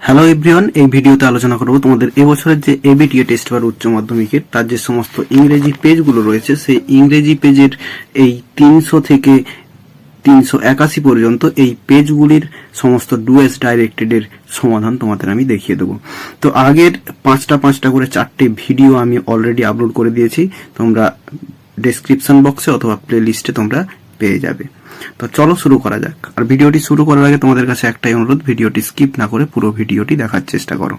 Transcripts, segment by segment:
Hello everyone, এই ভিডিওতে আলোচনা করব তোমাদের এবছরের যে ABTA টেস্ট বা উচ্চ মাধ্যমিকের তার যে সমস্ত ইংরেজি পেজগুলো রয়েছে সেই ইংরেজি পেজের এই 300 থেকে 381 পর্যন্ত এই পেজগুলির সমস্ত ডুয়েস ডাইরেক্টেডের সমাধান তোমাদের আমি দেখিয়ে দেবো। তো আগের পাঁচটা করে 4টে ভিডিও আমি অলরেডি আপলোড করে দিয়েছি, তোমরা ডেসক্রিপশন বক্সে অথবা প্লে লিস্টে তোমরা পেয়ে যাবে। তো চলো শুরু করা যাক। আর ভিডিওটি শুরু করার আগে তোমাদের কাছে একটাই অনুরোধ, ভিডিওটি স্কিপ না করে পুরো ভিডিওটি দেখার চেষ্টা করো।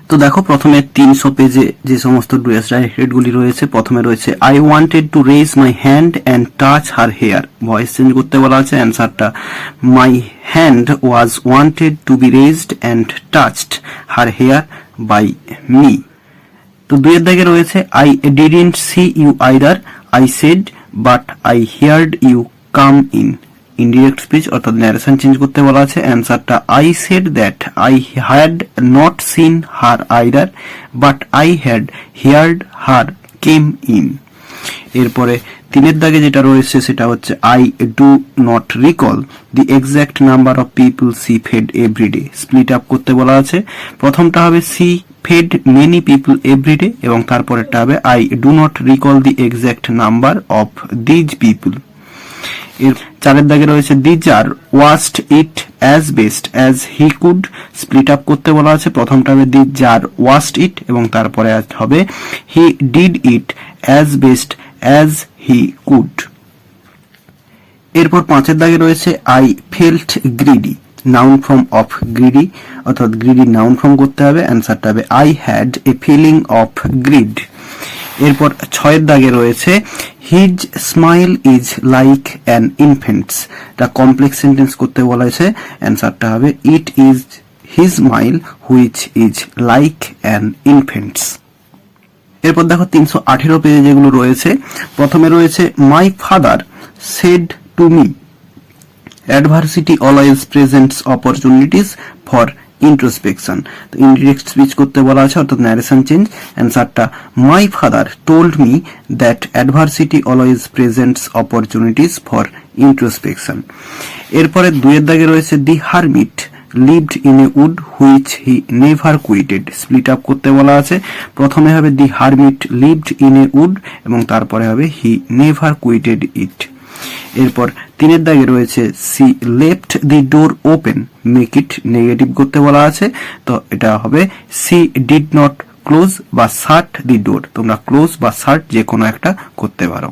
তো দেখো, প্রথমে 300 পেজে যে সমস্ত ডুয়েস ডাইরেক্টেড গুলি রয়েছে, প্রথমে রয়েছে I wanted to raise my hand and touch her hair. Voice change করতে বলা আছে, অ্যান্সারটা my hand was wanted to be raised and touched her hair by me. তো দুইয়ের দাগে রয়েছে I didn't see you either, I said but I heard you come in. Indirect speech অর্থাৎ narration change করতে বলা আছে, অ্যান্সারটা I said that I had not seen her either but I had heard her came in. এরপরে তিনের দাগে যেটা রয়েছে সেটা হচ্ছে I do not recall the exact number of people she fed everyday. Split up করতে বলা আছে, প্রথমটা হবে she fed many people everyday এবং তারপরেরটা হবে I do not recall the exact number of these people. এর চারের দাগে রয়েছে the Tsar waste it as best as he could. Split up করতে বলা আছে, প্রথমটা হবে দি জার ওয়াস্ট ইট এবং তারপরে হবে he did it as best as he could. এরপর পাঁচের দাগে রয়েছে I felt greedy, noun form of greedy অর্থাৎ গ্রিডি নাউন ফর্ম করতে হবে, অ্যান্সারটা হবে I had a feeling of greed. এরপর ছয়ের দাগে রয়েছে his smile is like an infant's. এটা কমপ্লেক্স সেন্টেন্স করতে বলা হয়েছে, অ্যান্সারটা হবে it is his smile which is like an infant's. এরপর দেখো 318 পেজে যেগুলো রয়েছে, প্রথমে রয়েছে my father said to me adversity always presents opportunities for introspection. তো ইনডিরেক্ট স্পিচ করতে বলা আছে অর্থাৎ ন্যারেশন চেঞ্জ, অ্যান্সারটা my father told me that adversity always presents opportunities for introspection. এরপরে দুইয়ের দাগে রয়েছে the hermit lived in a wood which he never quitted. Split up করতে বলা আছে, প্রথমে হবে the hermit lived in a wood এবং তারপরে হবে he never quitted it. এরপর তিনের দাগে রয়েছে she left the door open, make it negative করতে বলা আছে, তো এটা হবে সি ডিড নট ক্লোজ বা শাট দি ডোর। তোমরা ক্লোজ বা শাট যে কোনো একটা করতে পারো।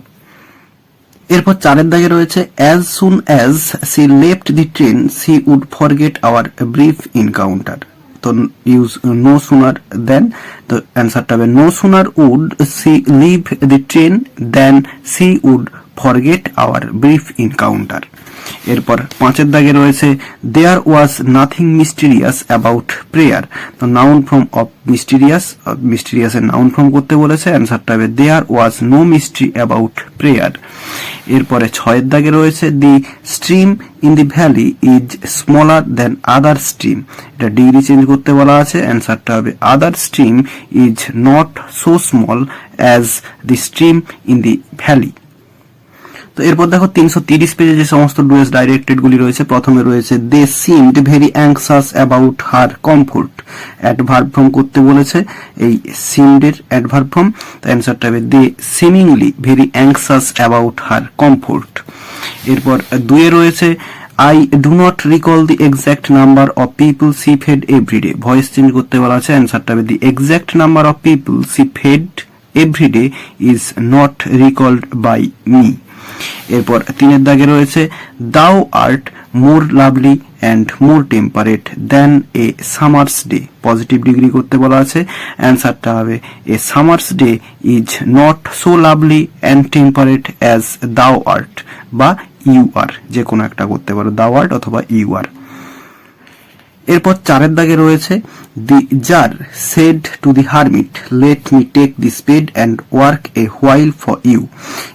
এরপর চারের দাগে রয়েছে as soon as she left the train she would forget our brief encounter. তো ইউজ নো সুনার দেন, তো অ্যান্সারটা হবে no sooner would she leave the train than she would forget our brief encounter. এরপর পাঁচের দাগে রয়েছে there was nothing mysterious about prayer. তো noun form of mysterious, মিস্টিরিয়াসের নাউন ফর্ম করতে বলেছে, অ্যান্সারটা হবে there was no mystery about prayer. এরপরে ছয়ের দাগে রয়েছে the stream in the valley is smaller than other stream. এটা ডিগ্রি চেঞ্জ করতে বলা আছে, অ্যান্সারটা হবে other stream is not so small as the stream in the valley. তো এরপর দেখো 330 পেজে যে সমস্ত ডুয়েস ডাইরেক্টেড গুলি রয়েছে, প্রথমে রয়েছে they seemed very anxious about her comfort. Adverb form করতে বলেছে, এই সিমডের অ্যাডভার্ব ফর্ম, তো অ্যান্সারটা হবে they seemingly very anxious about her comfort. এরপর দুয়ে রয়েছে I do not recall the exact number of people she fed everyday. Voice change করতে বলা আছে, অ্যান্সারটা হবে the exact number of people she fed everyday is not recalled by me. এরপর তিনের দাগে রয়েছে thou art more lovely and more temperate than a summer's day. Positive degree করতে বলা আছে, অ্যান্সারটা হবে a summer's day is not so lovely and temperate as thou art বা ইউ আর, যে কোনো একটা করতে পারো, দাও আর্ট অথবা ইউ আর। এরপর চারের দাগে রয়েছে the Tsar said to the hermit let me take the spade and work a while for you.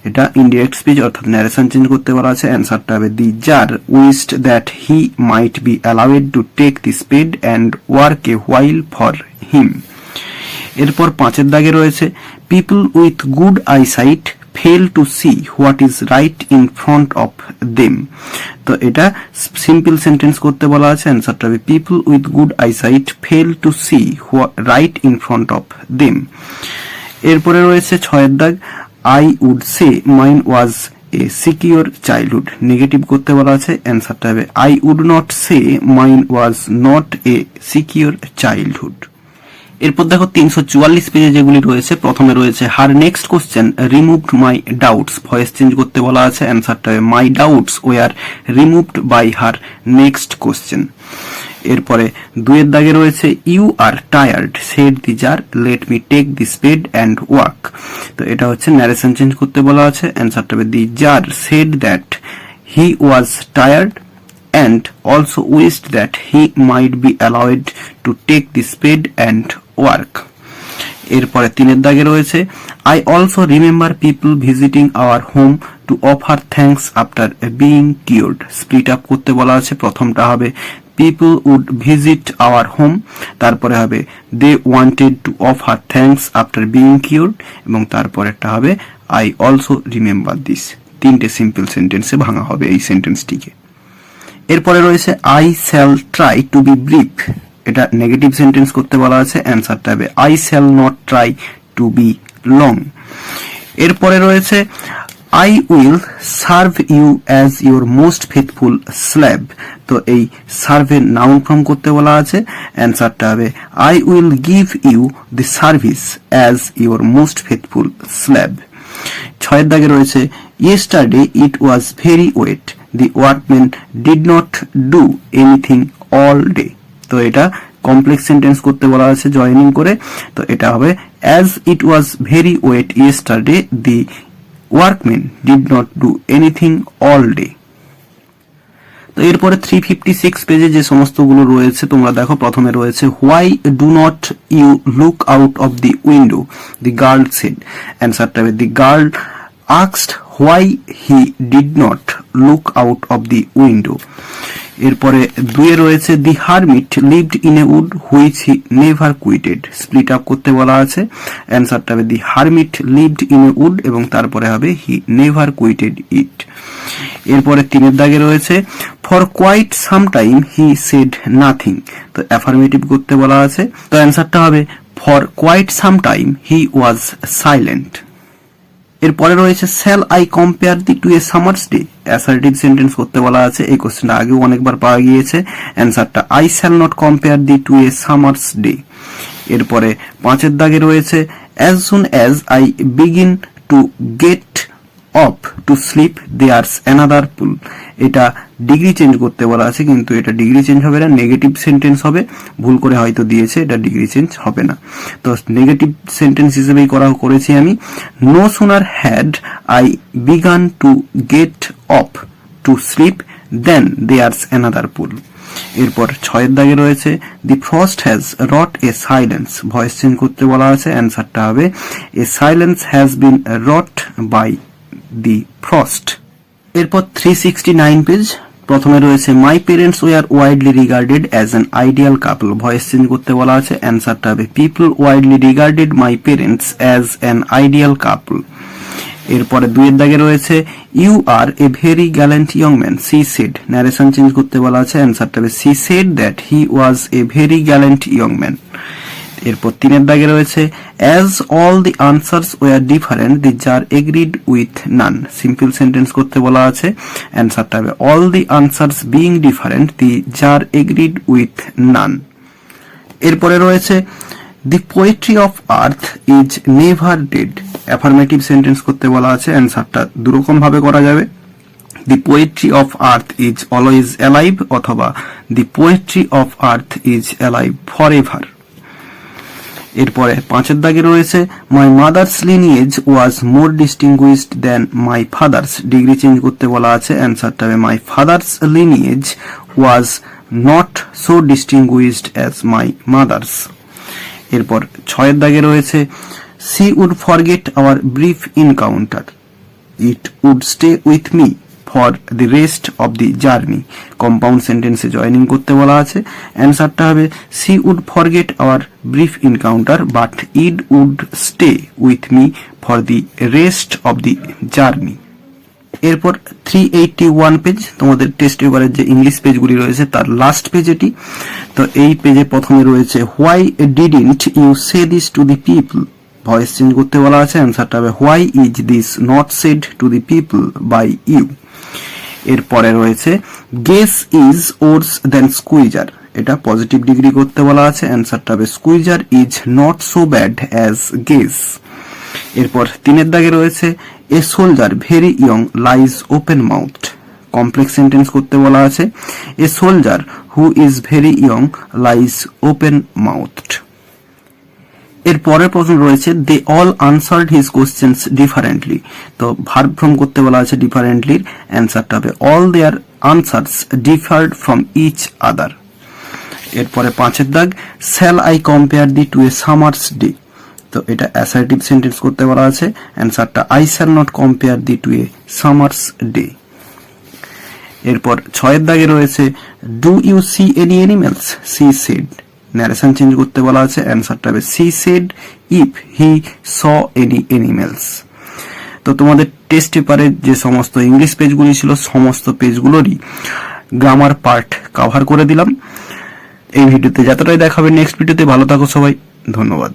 এটা ইনডিরেক্ট স্পিচ অর্থাৎ ন্যারেশন চেঞ্জ করতে বলা আছে, অ্যান্সারটা হবে the Tsar wished that he might be allowed to take the spade and work a while for him. এরপর পাঁচের দাগে রয়েছে people with good eyesight fail to see what is right in front of them. তো এটা simple sentence করতে বলা আছে, অ্যান্সারটা হবে people with good eyesight fail to see right in front of them. এরপরে রয়েছে 6 দাগ, I would say mine was a secure childhood. Negative করতে বলা আছে, অ্যান্সারটা হবে I would not say mine was not a secure childhood. এরপর দেখো 344 পেজে যেগুলি রয়েছে, প্রথমে রয়েছে her next question removed my doubts. Voice change করতে বলা আছে, অ্যান্সারটা হবে my doubts were removed by her next question. এরপরে 2 দাগে রয়েছে you are tired said the jar let me take the spade and walk. তো এটা হচ্ছে ন্যারেশন চেঞ্জ করতে বলা আছে, অ্যান্সারটা হবে the Tsar said that he was tired and also wished that he might be allowed to take the spade and work. এরপরে 3 দাগে রয়েছে I also remember people visiting our home to offer thanks after being cured. Split up করতে বলা আছে, প্রথমটা হবে people would visit our home, তারপরে হবে they wanted to offer thanks after being cured, এবং তারপরেরটা হবে I also remember this। তিনটে সিম্পল সেন্টেন্সে ভাঙা হবে এই সেন্টেন্সটিকে। এরপরে রয়েছে I shall try to be brief. এটা নেগেটিভ সেন্টেন্স করতে বলা আছে, অ্যান্সারটা হবে I shall not try to be long. এরপরে রয়েছে I will serve you as your most faithful slave. তো এই সার্ভের নাউন ফর্ম করতে বলা আছে, অ্যান্সারটা হবে I will give you the service as your most faithful slave. 6 দাগে রয়েছে yesterday it was very wet the workmen did not do anything all day। তো এটা কমপ্লেক্স সেন্টেন্স করতে বলা আছে জয়েনিং করে, তো এটা হবে as it was very wet yesterday the workmen did not do anything all day। তো এরপরে 356 পেজে যে সমস্তগুলো রয়েছে তোমরা দেখো, প্রথমে রয়েছে why do not you look out of the window, the girl said, অ্যান্সারটা হবে the girl asked why he did not look out of the window। এরপরে 2 রয়েছে the hermit lived in a wood which he never quitted। Split up করতে বলা আছে, অ্যান্সারটা হবে the hermit lived in a wood, এবং তারপরে হবে he never quitted it। এরপরে 3 দাগে রয়েছে for quite some time he said nothing। তো অ্যাফার্মেটিভ করতে বলা আছে, তো অ্যান্সারটা হবে for quite some time he was silent। এরপরে রয়েছে shall I compare thee to a summer's day. Assertive sentence করতে বলা আছে, এই কোশ্চেনটা আগেও অনেকবার পাওয়া গিয়েছে, অ্যান্সারটা I shall not compare thee to a summer's day. এরপরে 5 দাগে রয়েছে as soon as I begin to get off to sleep there's another pull. এটা ডিগ্রি চেঞ্জ করতে বলা আছে, কিন্তু এটা ডিগ্রি চেঞ্জ হবে না, নেগেটিভ সেন্টেন্স হবে, ভুল করে হয়তো দিয়েছে, এটা ডিগ্রি চেঞ্জ হবে না। তো নেগেটিভ সেন্টেন্স হিসেবেই করেছি আমি। No sooner had I began to get off to sleep than there's another pull. এরপর 6 দাগে রয়েছে the frost has wrought a silence. Voice change করতে বলা আছে, অ্যান্সারটা হবে a silence has been wrought by the frost. এরপর 369 পেজ, প্রথমে রয়েছে my parents were widely regarded as an ideal couple. Voice change করতে বলা আছে, অ্যান্সারটা হবে people widely regarded my parents as an ideal couple. এরপরে 2 দাগে রয়েছে you are a very gallant young man she said. Narration change করতে বলা আছে, অ্যান্সারটা হবে she said that he was a very gallant young man. এরপর 3 দাগে রয়েছে as all the answers were different the jar agreed with none. Simple sentence করতে বলা আছে, অ্যান্সারটা হবে all the answers being different the jar agreed with none. এরপরে রয়েছে the poetry of earth is never dead. Affirmative sentence করতে বলা আছে, অ্যান্সারটা দুরকম ভাবে করা যাবে, the poetry of earth is always alive, অথবা the poetry of earth is alive forever. এরপরে 5 দাগে রয়েছে my mother's lineage was more distinguished than my father's. Degree change করতে বলা আছে, অ্যান্সারটা হবে my father's lineage was not so distinguished as my mother's. এরপর 6 দাগে রয়েছে she would forget our brief encounter, it would stay with me. For the rest of the journey. Compound সেন্টেন্সে joining করতে বলা আছে। অ্যান্সারটা হবে she would forget our brief encounter but it would stay with me for the rest of the journey. এরপর 381 page, তোমাদের test পেপারের যে ইংলিশ পেজগুলি রয়েছে তার লাস্ট পেজ এটি। তো এই পেজে প্রথমে রয়েছে why didn't you say this to the people, voice change করতে বলা আছে। অ্যান্সারটা হবে why is this not said to the people by you. এরপরে রয়েছে guess is worse than squeezer, এটা পজিটিভ ডিগ্রি করতে বলা আছে। অ্যান্সারটা হবে squeezer is not so bad as guess. এরপর 3 দাগে রয়েছে a soldier very young lies open mouthed, complex sentence করতে বলা আছে। A soldier who is very young lies open mouthed. এর পরের প্রশ্ন রয়েছে they all answered his questions differently, তো ভার্ব ফর্ম করতে বলা আছে ডিফারেন্টলির। অ্যান্সারটা হবে all their answers differed from each other. এরপরে 5 দাগ shall I compare thee to a summer's day, তো এটা অ্যাসার্টিভ সেন্টেন্স করতে বলা আছে। অ্যান্সারটা I shall not compare thee to a summer's day. এরপর 6 দাগে রয়েছে do you see any animals, C said, narration change করতে বলা আছে। অ্যান্সারটা হবে she shed if he saw any animals. তো তোমাদের টেস্ট পেপারে যে সমস্ত ইংলিশ পেজগুলি ছিল সমস্ত পেজগুলোরই গ্রামার পার্ট কভার করে দিলাম এই ভিডিওতে। যতটাই দেখাবে নেক্সট ভিডিওতে। ভালো থাকো সবাই, ধন্যবাদ।